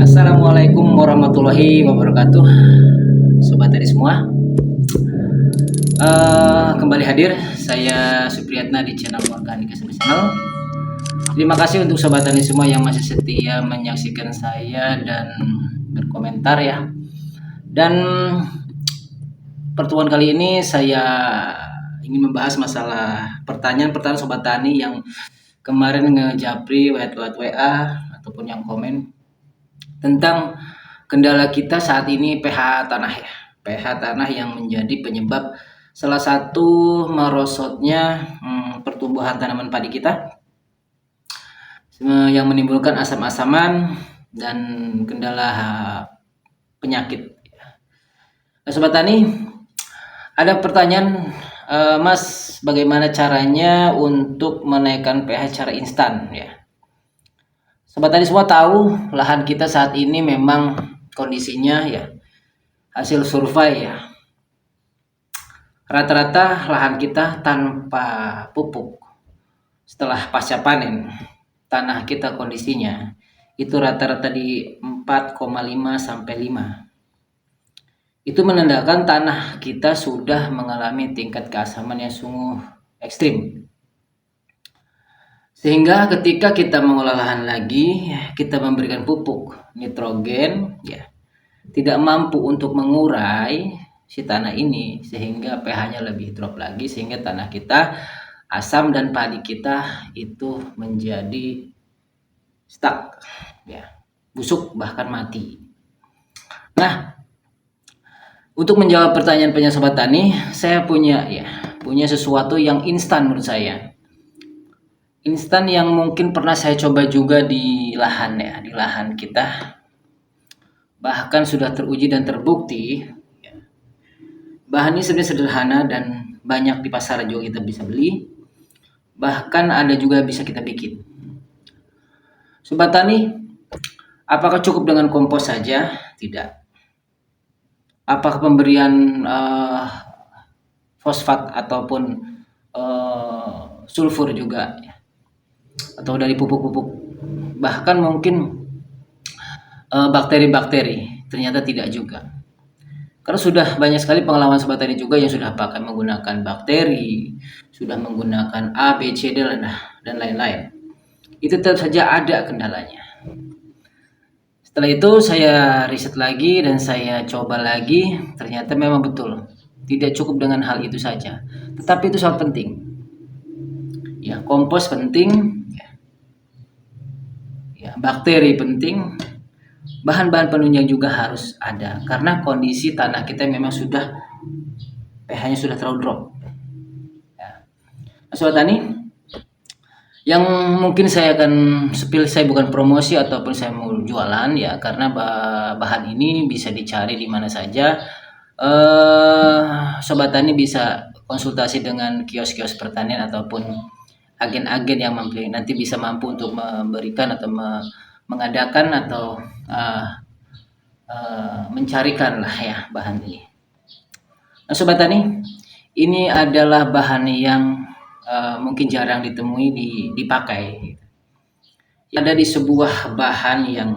Assalamualaikum warahmatullahi wabarakatuh, sobat tadi semua. Kembali hadir saya Supriyatna di channel Organika Channel. Terima kasih untuk sobat tani semua yang masih setia menyaksikan saya dan berkomentar ya. Dan pertemuan kali ini saya ingin membahas masalah pertanyaan sobat tani yang kemarin ngejapri WA ataupun yang komen tentang kendala kita saat ini pH tanah ya. pH tanah yang menjadi penyebab salah satu merosotnya pertumbuhan tanaman padi kita, yang menimbulkan asam-asaman dan kendala penyakit. Nah, sobat tani, ada pertanyaan, Mas, bagaimana caranya untuk menaikkan pH secara instan ya? Sobat tani semua tahu lahan kita saat ini memang kondisinya ya, hasil survei ya, rata-rata lahan kita tanpa pupuk. Setelah pasca panen, tanah kita kondisinya itu rata-rata di 4,5 sampai 5. Itu menandakan tanah kita sudah mengalami tingkat keasaman yang sungguh ekstrim. Sehingga ketika kita mengolah lahan lagi, kita memberikan pupuk nitrogen ya, tidak mampu untuk mengurai si tanah ini sehingga pH-nya lebih drop lagi, sehingga tanah kita asam dan padi kita itu menjadi stuck ya, busuk bahkan mati. Nah, untuk menjawab pertanyaan sobat tani, saya punya sesuatu yang instan menurut saya. Instan yang mungkin pernah saya coba juga di lahan ya, di lahan kita. Bahkan sudah teruji dan terbukti. Bahan ini sebenarnya sederhana dan banyak di pasar juga kita bisa beli. Bahkan ada juga bisa kita bikin. Sobat tani, apakah cukup dengan kompos saja? Tidak. Apakah pemberian fosfat ataupun sulfur juga ya? Atau dari pupuk-pupuk, bahkan mungkin bakteri-bakteri? Ternyata tidak juga, karena sudah banyak sekali pengalaman sobat tani juga yang sudah pakai menggunakan bakteri, sudah menggunakan A, B, C, D dan lain-lain. Itu tetap saja ada kendalanya. Setelah itu saya riset lagi dan saya coba lagi, ternyata memang betul tidak cukup dengan hal itu saja, tetapi itu sangat penting ya. Kompos penting ya, bakteri penting, bahan-bahan penunjang juga harus ada, karena kondisi tanah kita memang sudah pH-nya sudah terlalu drop ya. Nah, sobat tani, yang mungkin saya akan spill, saya bukan promosi ataupun saya mau jualan ya, karena bahan ini bisa dicari di mana saja. Sobat tani bisa konsultasi dengan kios-kios pertanian ataupun agen-agen yang nanti bisa mampu untuk memberikan atau mengadakan atau mencarikan lah ya bahan ini. Nah, sobat tani, ini adalah bahan yang mungkin jarang ditemui dipakai. Ada di sebuah bahan yang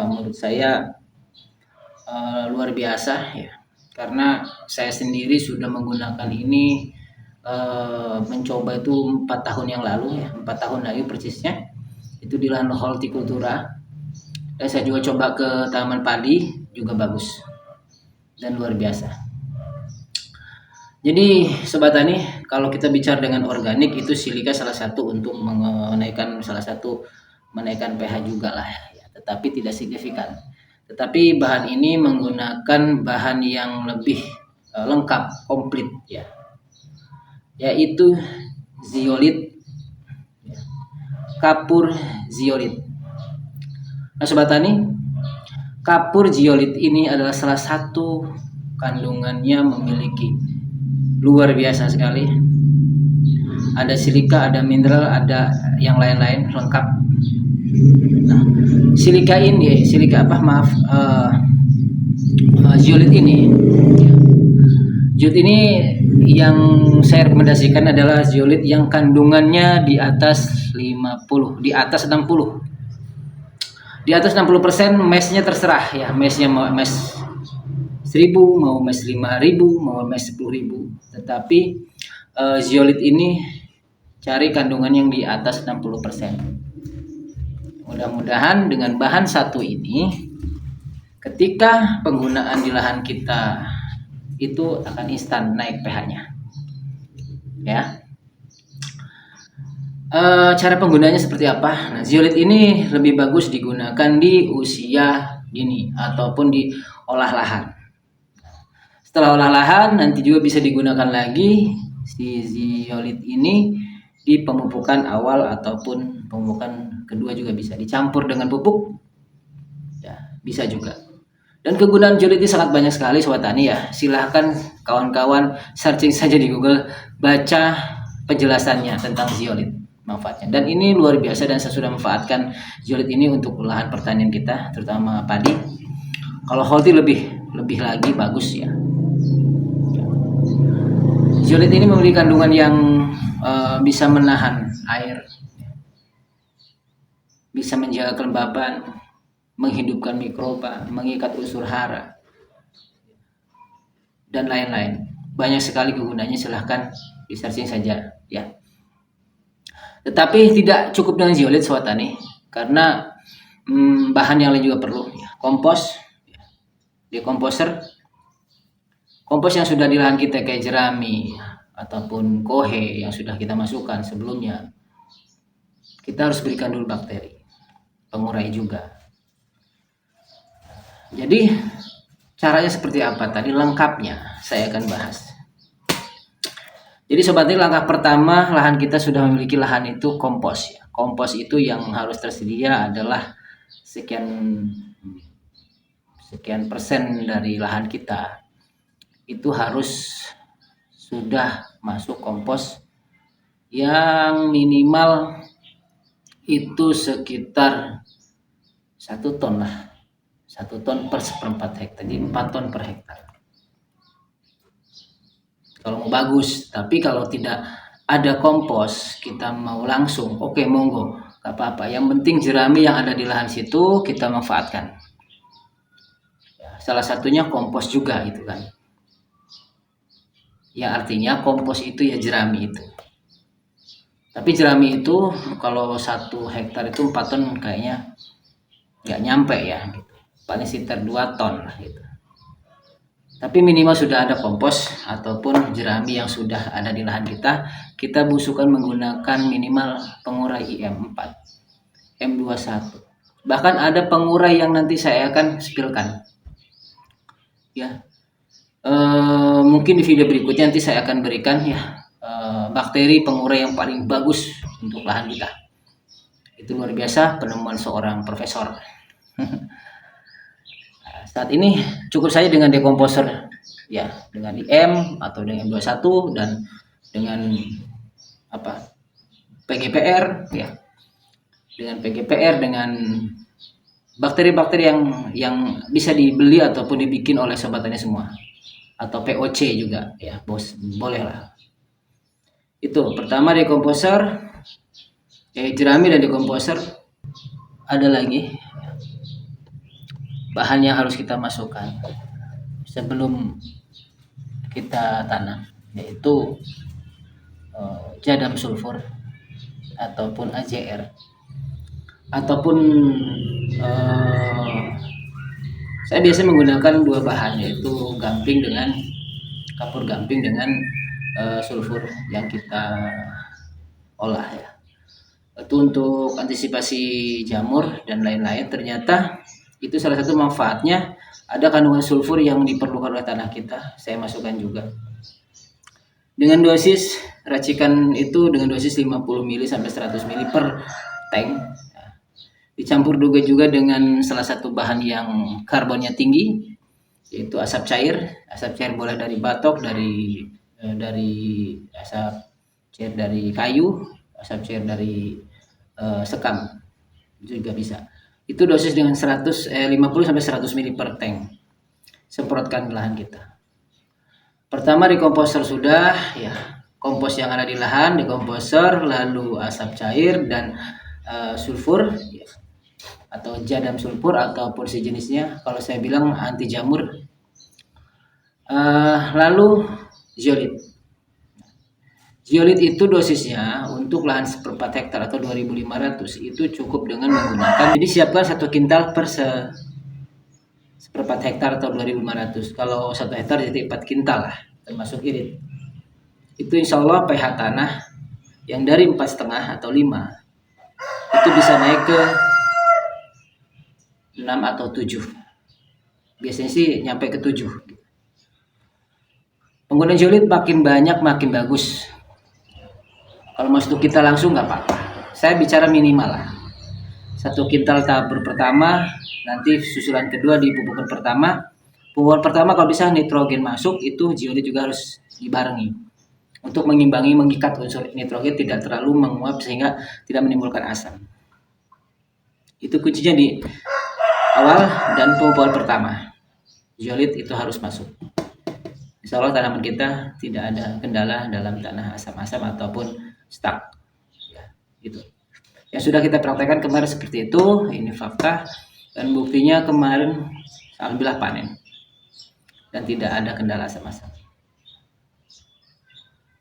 menurut saya luar biasa ya, karena saya sendiri sudah menggunakan ini, mencoba itu 4 tahun yang lalu ya, 4 tahun lalu persisnya, itu di lahan hortikultura. Dan saya juga coba ke tanaman padi, juga bagus dan luar biasa. Jadi sobat tani, kalau kita bicara dengan organik, itu silika salah satu untuk menaikkan pH juga lah ya, tetapi tidak signifikan. Tetapi bahan ini menggunakan bahan yang lebih lengkap, komplit ya, yaitu zeolit, kapur zeolit. Nah, sobat tani, kapur zeolit ini adalah salah satu kandungannya memiliki luar biasa sekali. Ada silika, ada mineral, ada yang lain-lain lengkap. Nah, zeolit ini yang saya rekomendasikan adalah zeolit yang kandungannya di atas 50, di atas 60. Di atas 60% meshnya terserah ya, meshnya mau mesh 1000, mau mesh 5000, mau mesh 10.000. Tetapi zeolit ini cari kandungan yang di atas 60%. Mudah-mudahan dengan bahan satu ini, ketika penggunaan di lahan kita itu akan instan naik pH-nya. Ya. Cara penggunaannya seperti apa? Nah, zeolit ini lebih bagus digunakan di usia dini ataupun di olah lahan. Setelah olah lahan nanti juga bisa digunakan lagi si zeolit ini di pemupukan awal ataupun pemupukan kedua, juga bisa dicampur dengan pupuk. Ya, bisa juga. Dan kegunaan zeolit ini sangat banyak sekali Sobat Tani ya. Silahkan kawan-kawan searching saja di Google, baca penjelasannya tentang zeolit, manfaatnya. Dan ini luar biasa, dan saya sudah memanfaatkan zeolit ini untuk lahan pertanian kita, terutama padi. Kalau Holti lebih lagi bagus ya. Zeolit ini memiliki kandungan yang bisa menahan air, bisa menjaga kelembaban, menghidupkan mikroba, mengikat unsur hara, dan lain-lain. Banyak sekali kegunaannya, silahkan di searching saja ya. Tetapi tidak cukup dengan zeolit Sobat Tani, karena bahan yang lain juga perlu ya. Kompos, kompos yang sudah di lahan kita kayak jerami ataupun kohe yang sudah kita masukkan sebelumnya, kita harus berikan dulu bakteri pengurai juga. Jadi caranya seperti apa tadi, lengkapnya saya akan bahas. Jadi Sobat Tani, langkah pertama, lahan kita sudah memiliki lahan itu kompos ya. Kompos itu yang harus tersedia adalah sekian persen dari lahan kita itu harus sudah masuk kompos yang minimal itu sekitar 1 ton lah, 1 ton per 1/4 hektar, jadi 4 ton per hektar kalau mau bagus. Tapi kalau tidak ada kompos, kita mau langsung, oke, monggo, gak apa-apa, yang penting jerami yang ada di lahan situ kita manfaatkan ya, salah satunya kompos juga itu kan ya, artinya kompos itu ya jerami itu. Tapi jerami itu kalau 1 hektar itu 4 ton kayaknya nggak nyampe ya gitu. Paling sekitar 2 ton lah gitu. Tapi minimal sudah ada kompos ataupun jerami yang sudah ada di lahan kita busukan menggunakan minimal pengurai IM4, M21. Bahkan ada pengurai yang nanti saya akan spillkan ya. Mungkin di video berikutnya nanti saya akan berikan ya bakteri pengurai yang paling bagus untuk lahan kita. Itu luar biasa, penemuan seorang profesor. Saat ini cukup saja dengan dekomposer ya, dengan IM atau dengan M21 dan dengan PGPR ya. Dengan PGPR, dengan bakteri-bakteri yang bisa dibeli ataupun dibikin oleh Sobat Tani semua, atau POC juga ya, bos, boleh lah. Itu pertama dekomposer, jerami dan dekomposer. Ada lagi bahan yang harus kita masukkan sebelum kita tanam, yaitu jadam sulfur ataupun AJR, ataupun saya biasa menggunakan 2 bahan, yaitu gamping dengan kapur gamping dengan sulfur yang kita olah ya. Itu untuk antisipasi jamur dan lain-lain. Ternyata itu salah satu manfaatnya, ada kandungan sulfur yang diperlukan oleh tanah kita, saya masukkan juga. Dengan dosis racikan itu dengan dosis 50 ml sampai 100 ml per tank. Dicampur juga dengan salah satu bahan yang karbonnya tinggi, yaitu asap cair. Asap cair boleh dari batok, dari asap cair dari kayu, asap cair dari sekam, itu juga bisa. Itu dosis dengan 50 sampai 100 ml per tank. Semprotkan lahan kita. Pertama dekomposer sudah ya, kompos yang ada di lahan, dekomposer, lalu asap cair dan sulfur ya. atau jadam sulfur ataupun sejenisnya, kalau saya bilang anti jamur. Lalu zeolit. Zeolit itu dosisnya untuk lahan seperempat hektar atau 2.500 itu cukup dengan menggunakan, jadi siapkan 1 kintal per seperempat hektar atau 2.500. Kalau 1 hektar jadi 4 kintal lah, termasuk irit. Itu insya Allah pH tanah yang dari 4,5 atau 5 itu bisa naik ke 6 atau 7. Biasanya sih nyampe ke 7. Penggunaan zeolit makin banyak makin bagus. Kalau mau stok kita langsung nggak apa-apa. Saya bicara minimal lah. 1 kintal tabur pertama, nanti susulan kedua di pupukan pertama. Pupukan pertama kalau bisa nitrogen masuk, itu zeolit juga harus dibarengi. Untuk mengimbangi, mengikat unsur nitrogen tidak terlalu menguap sehingga tidak menimbulkan asam. Itu kuncinya di awal dan pupukan pertama. Zeolit itu harus masuk. Insya Allah tanaman kita tidak ada kendala dalam tanah asam-asam ataupun stuck. Ya, itu. Yang sudah kita praktekkan kemarin seperti itu, ini fakta dan buktinya kemarin alhamdulillah panen dan tidak ada kendala asam-asam.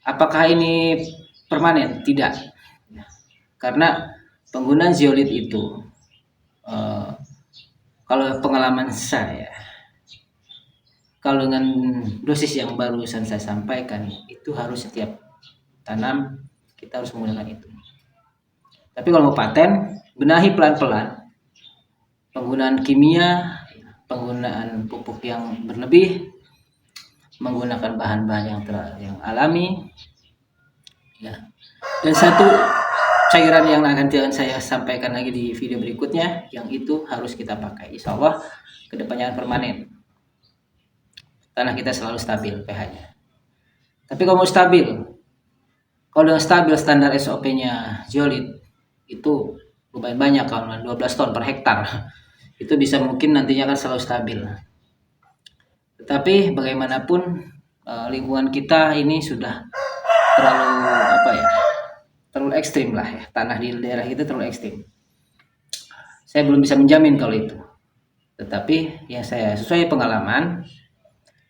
Apakah ini permanen? Tidak. Karena penggunaan zeolit itu, kalau pengalaman saya, kalau dengan dosis yang barusan saya sampaikan, itu harus setiap tanam kita harus menggunakan itu. Tapi kalau mau paten, benahi pelan-pelan penggunaan kimia, penggunaan pupuk yang berlebih, menggunakan bahan-bahan yang alami, ya. Dan satu cairan yang akan saya sampaikan lagi di video berikutnya, yang itu harus kita pakai. Insya Allah kedepannya permanen. Tanah kita selalu stabil pH-nya. Tapi kalau mau stabil, kalau dengan stabil standar SOP-nya zeolit itu lumayan banyak, kalau 12 ton per hektar itu bisa mungkin nantinya akan selalu stabil. Tetapi bagaimanapun lingkungan kita ini sudah terlalu ekstrim lah ya, tanah di daerah kita terlalu ekstrim. Saya belum bisa menjamin kalau itu, tetapi yang saya sesuai pengalaman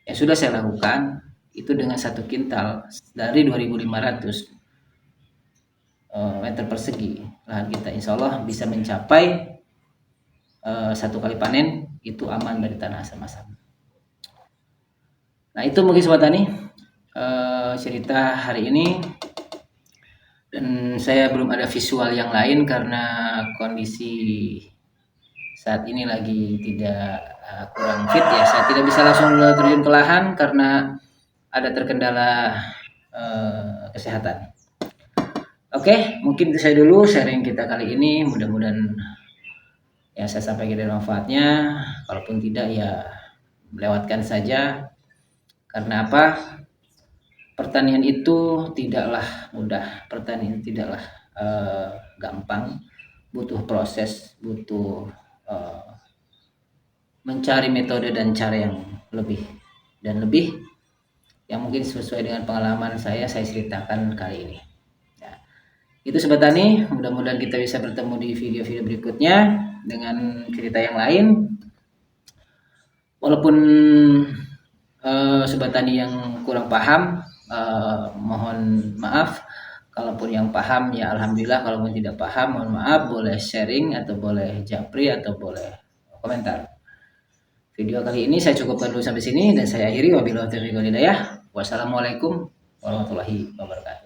yang sudah saya lakukan itu dengan 1 kintal dari 2.500 meter persegi lahan kita, insya Allah bisa mencapai 1 kali panen itu aman dari tanah asam-asam. Nah itu mungkin Sobat Tani cerita hari ini, dan saya belum ada visual yang lain karena kondisi saat ini lagi tidak kurang fit ya. Saya tidak bisa langsung terjun ke lahan karena ada terkendala kesehatan. Oke, mungkin itu saya dulu sharing kita kali ini. Mudah-mudahan yang saya sampaikan ada manfaatnya. Kalaupun tidak ya lewatkan saja. Karena apa? Pertanian itu tidaklah mudah. Pertanian tidaklah gampang. Butuh proses, butuh mencari metode dan cara yang lebih yang mungkin sesuai dengan pengalaman saya ceritakan kali ini. Itu Sobat Tani, mudah-mudahan kita bisa bertemu di video-video berikutnya dengan cerita yang lain. Walaupun Sobat Tani yang kurang paham, mohon maaf. Kalaupun yang paham ya alhamdulillah, kalaupun tidak paham mohon maaf, boleh sharing atau boleh japri atau boleh komentar. Video kali ini saya cukupkan dulu sampai sini dan saya akhiri. Wabillahi taufiq wal hidayah. Wassalamualaikum warahmatullahi wabarakatuh.